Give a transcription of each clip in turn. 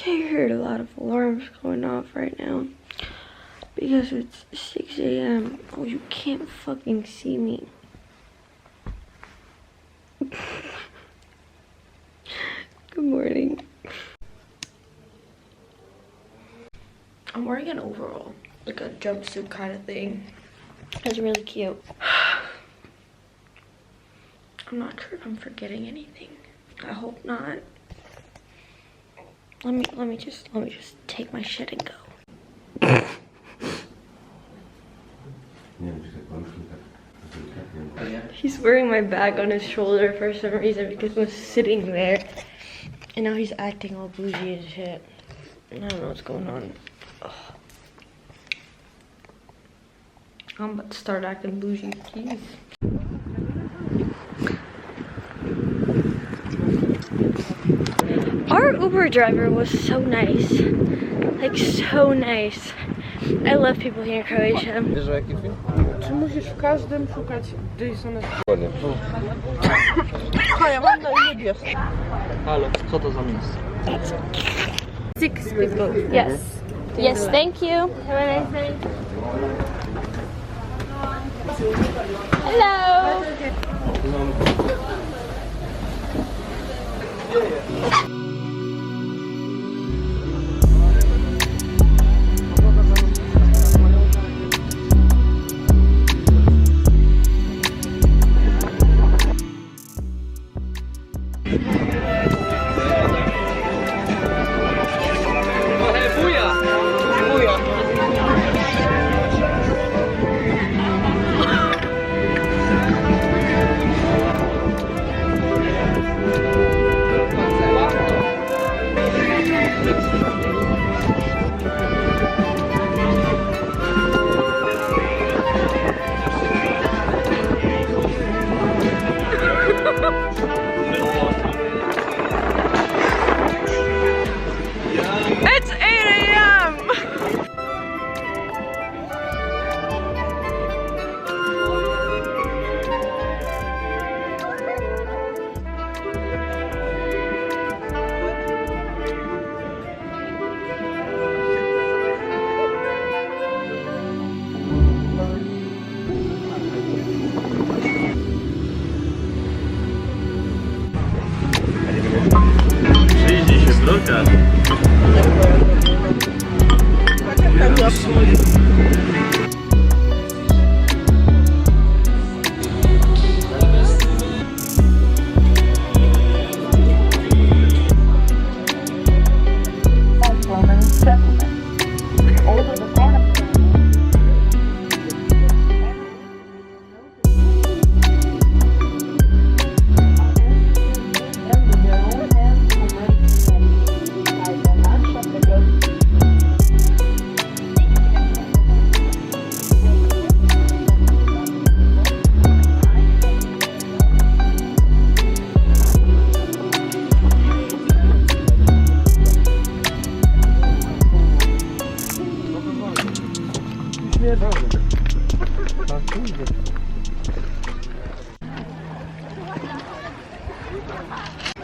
I heard a lot of alarms going off right now because it's 6 a.m. Oh, you can't fucking see me. Good morning. I'm wearing an overall, like a jumpsuit kind of thing. It's really cute. I'm not sure if I'm forgetting anything. I hope not. Let me just take my shit and go. He's wearing my bag on his shoulder for some reason because I was sitting there. And now he's acting all bougie and shit. I don't know what's going on. Ugh. I'm about to start acting bougie. Jeez. Our Uber driver was so nice. Like, so nice. I love people here in Croatia. Wiesz o jaki film? Czy musisz w każdym szukać Jasona? A ja mam na imię Bies. Halo, co to za miejsce? 6 people. Yes. Yes, thank you. Have a nice day. Hello. It's 8 a.m. Przyjdzie się bloka.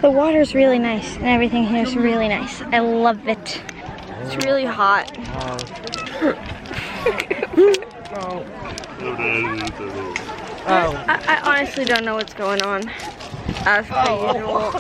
The water's really nice and everything here is really nice. I love it. It's really hot. I honestly don't know what's going on. As per usual.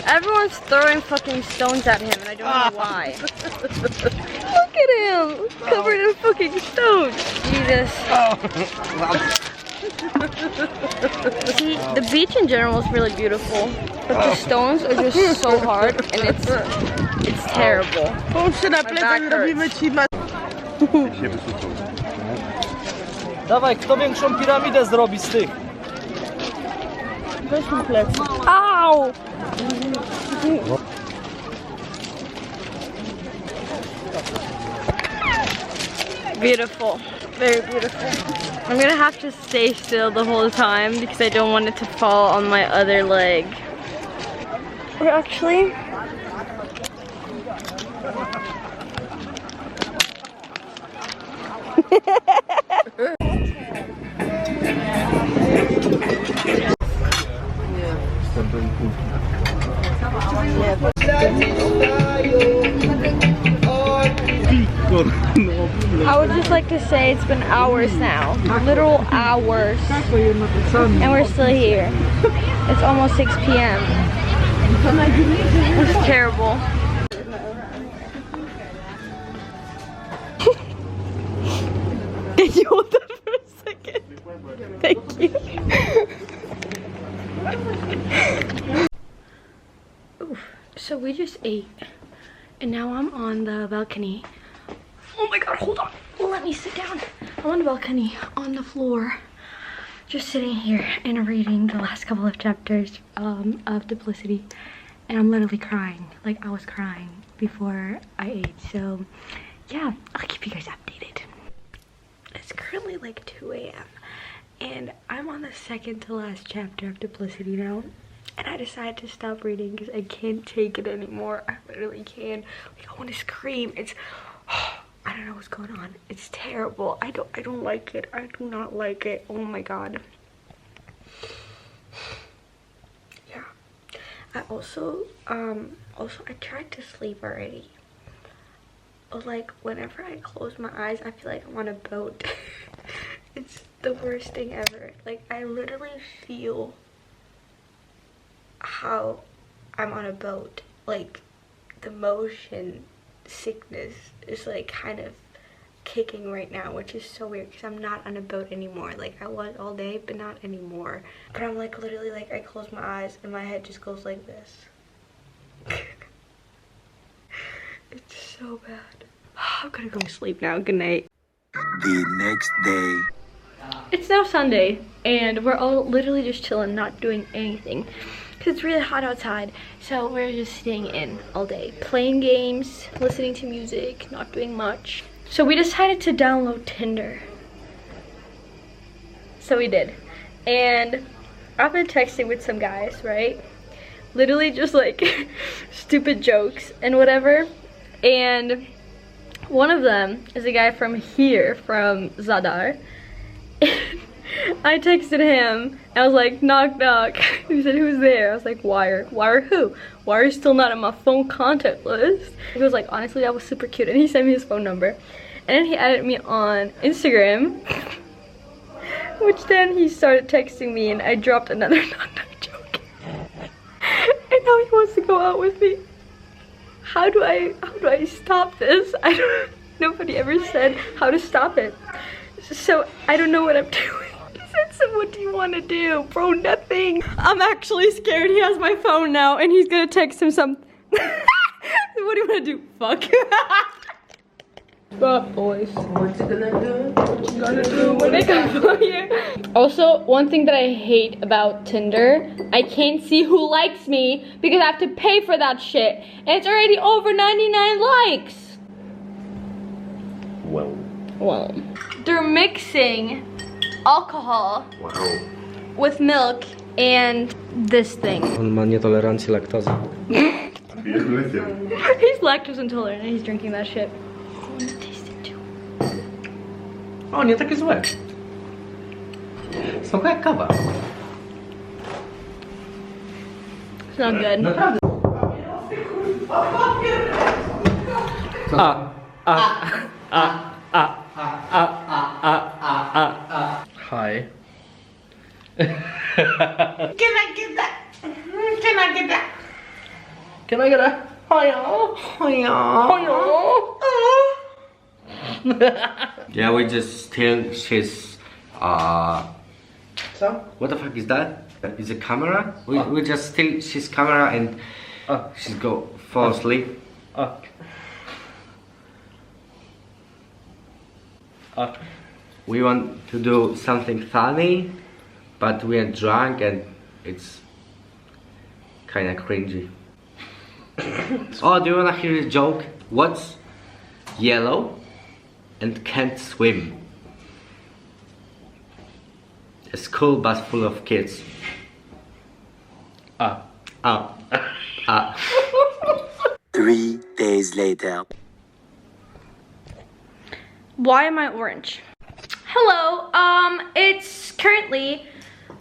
Everyone's throwing fucking stones at him and I don't know why. Look at him! Covered in fucking stones. Jesus. See, the beach in general is really beautiful, but the stones are just so hard and it's terrible. My back hurts. Dawaj, kto większą piramidę zrobi z tych? Weź mi plecy. Ow! Beautiful. Very beautiful. I'm gonna have to stay still the whole time because I don't want it to fall on my other leg. Or actually... Nie. I would just like to say it's been hours now. Literal hours. And we're still here. It's almost 6 p.m. It's terrible. Can you hold that for a second? Thank you. Oof. So we just ate. And now I'm on the balcony. Oh my god, hold on. Let me sit down. I'm on the balcony, on the floor. Just sitting here and reading the last couple of chapters of Duplicity. And I'm literally crying. Like, I was crying before I ate. So, yeah, I'll keep you guys updated. It's currently like 2 a.m. And I'm on the second to last chapter of Duplicity now. And I decided to stop reading because I can't take it anymore. I literally can't. Like, I want to scream. It's, I don't know what's going on. It's terrible. I don't like it. I do not like it. Oh my god. Yeah. I also I tried to sleep already. Like, whenever I close my eyes, I feel like I'm on a boat. It's the worst thing ever. Like, I literally feel how I'm on a boat. Like, the motion sickness is like kind of kicking right now, which is so weird because I'm not on a boat anymore. Like, I was all day, but not anymore. But I'm like literally, like, I close my eyes and my head just goes like this. It's so bad. I'm gonna go to sleep now. Good night. The next day. It's now Sunday and we're all literally just chilling, not doing anything because it's really hot outside. So we're just staying in all day, playing games, listening to music, not doing much. So we decided to download Tinder. So we did. And I've been texting with some guys, right? Literally just like stupid jokes and whatever. And one of them is a guy from here, from Zadar. I texted him, I was like, knock knock. He said, who's there? I was like, Wire. Wire who? Wire's still not on my phone contact list. He was like, honestly, that was super cute. And he sent me his phone number. And then he added me on Instagram. Which then he started texting me and I dropped another knock knock joke. And now he wants to go out with me. How do I stop this? Nobody ever said how to stop it. So I don't know what I'm doing. He said, so what do you want to do? Bro, nothing. I'm actually scared. He has my phone now and he's gonna text him something. What do you want to do? Fuck. But boys. What you gonna do? What you gonna do when they come for you? Also, one thing that I hate about Tinder, I can't see who likes me because I have to pay for that shit. And it's already over 99 likes. Well. They're mixing alcohol with milk and this thing. On ma nietolerancję laktozy. He's lactose intolerant and he's drinking that shit. I want to taste it too. O, nie takie złe. Smakuje jak kawa. It's not good. Naprawdę. Hi. Can I get that? Can I get that? Can I get a hiya? Yeah, we just steal his Co? what the fuck is that? Is a camera? We just steal his camera and she's go fall asleep. We want to do something funny, but we are drunk and it's kinda cringy. Oh, do you wanna hear a joke? What's yellow and can't swim? A school bus full of kids. 3 days later. Why am I orange? Hello, it's currently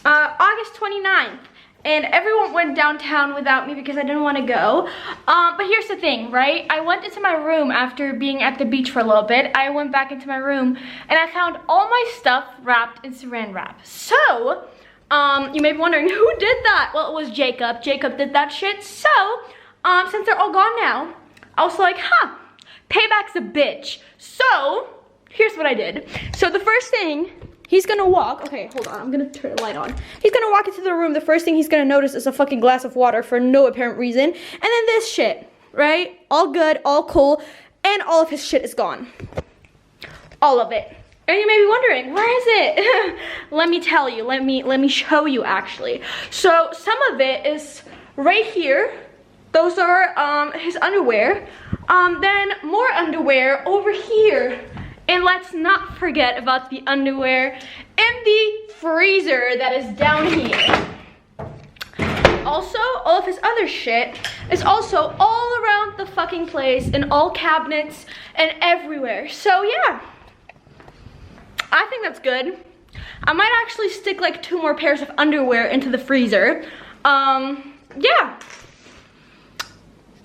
August 29th. and everyone went downtown without me because I didn't want to go. But here's the thing, right? I went into my room after being at the beach for a little bit. I went back into my room and I found all my stuff wrapped in saran wrap. So, you may be wondering, who did that? Well, it was Jacob. Jacob did that shit. So, since they're all gone now, I was like, huh, payback's a bitch. So, here's what I did. So the first thing, he's gonna walk, okay, hold on, I'm gonna turn the light on. He's gonna walk into the room, the first thing he's gonna notice is a fucking glass of water for no apparent reason. And then this shit, right? All good, all cool, and all of his shit is gone. All of it. And you may be wondering, where is it? Let me tell you, let me show you actually. So some of it is right here. Those are his underwear. Then more underwear over here. And let's not forget about the underwear in the freezer that is down here. Also, all of his other shit is also all around the fucking place, in all cabinets and everywhere. So yeah, I think that's good. I might actually stick like 2 more pairs of underwear into the freezer. Yeah,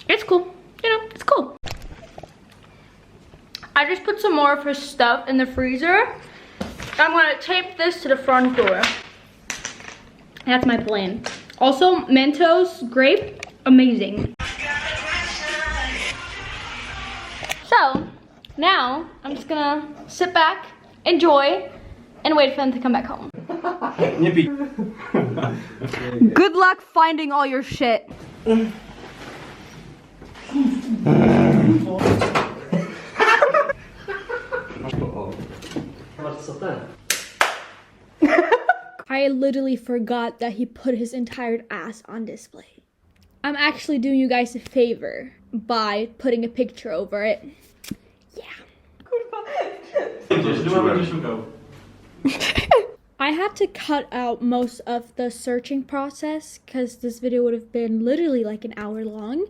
it's cool, you know, it's cool. I just put some more of his stuff in the freezer. I'm gonna tape this to the front door. That's my plan. Also, Mentos grape, amazing. So, now I'm just gonna sit back, enjoy, and wait for them to come back home. Good luck finding all your shit. I literally forgot that he put his entire ass on display. I'm actually doing you guys a favor by putting a picture over it. Yeah. I had to cut out most of the searching process because this video would have been literally like an hour long.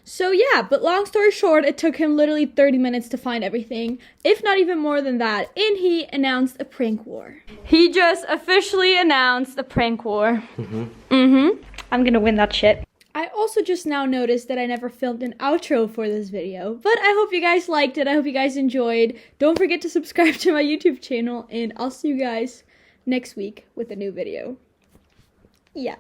So yeah, but long story short, it took him literally 30 minutes to find everything, if not even more than that, and he announced a prank war. He just officially announced a prank war. I'm gonna win that shit. I also just now noticed that I never filmed an outro for this video, but I hope you guys liked it. I hope you guys enjoyed. Don't forget to subscribe to my YouTube channel, and I'll see you guys next week with a new video. Yeah.